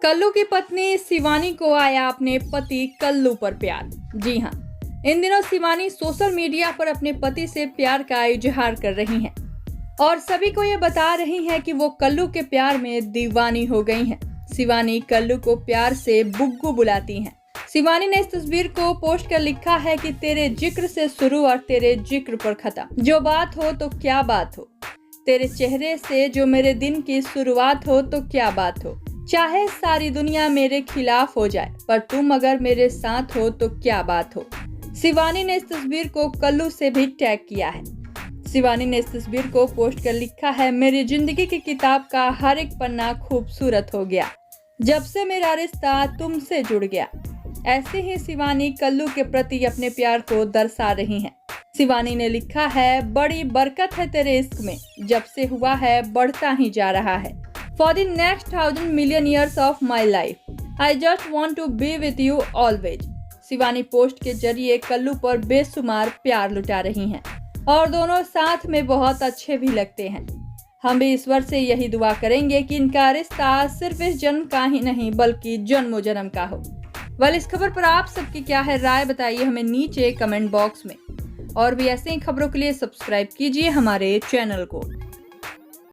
कल्लू की पत्नी शिवानी को आया अपने पति कल्लू पर प्यार। जी हाँ, इन दिनों शिवानी सोशल मीडिया पर अपने पति से प्यार का इजहार कर रही हैं और सभी को ये बता रही हैं कि वो कल्लू के प्यार में दीवानी हो गई हैं। शिवानी कल्लू को प्यार से बुग्गू बुलाती हैं। शिवानी ने इस तस्वीर को पोस्ट कर लिखा है कि तेरे जिक्र से शुरू और तेरे जिक्र पर खत्म, जो बात हो तो क्या बात हो, तेरे चेहरे से जो मेरे दिन की शुरुआत हो तो क्या बात हो, चाहे सारी दुनिया मेरे खिलाफ हो जाए पर तुम अगर मेरे साथ हो तो क्या बात हो। शिवानी ने इस तस्वीर को कल्लू से भी टैग किया है। शिवानी ने इस तस्वीर को पोस्ट कर लिखा है, मेरी जिंदगी की किताब का हर एक पन्ना खूबसूरत हो गया जब से मेरा रिश्ता तुमसे जुड़ गया। ऐसे ही शिवानी कल्लू के प्रति अपने प्यार को दर्शा रही हैं। शिवानी ने लिखा है, बड़ी बरकत है तेरे इश्क में, जब से हुआ है बढ़ता ही जा रहा है। For the next 1,000 million years of my life, I just want to be with you always. Shivani post के जरिए कल्लू पर बेशुमार प्यार लुटा रही हैं और दोनों साथ में बहुत अच्छे भी लगते हैं। हम भी ईश्वर से यही दुआ करेंगे कि इनका रिश्ता सिर्फ इस जन्म का ही नहीं बल्कि जन्मों जन्म का हो। इस खबर पर आप सबकी क्या है राय, बताइए हमें नीचे कमेंट बॉक्स में। और भी ऐसे ही खबरों के लिए सब्सक्राइब कीजिए हमारे चैनल को।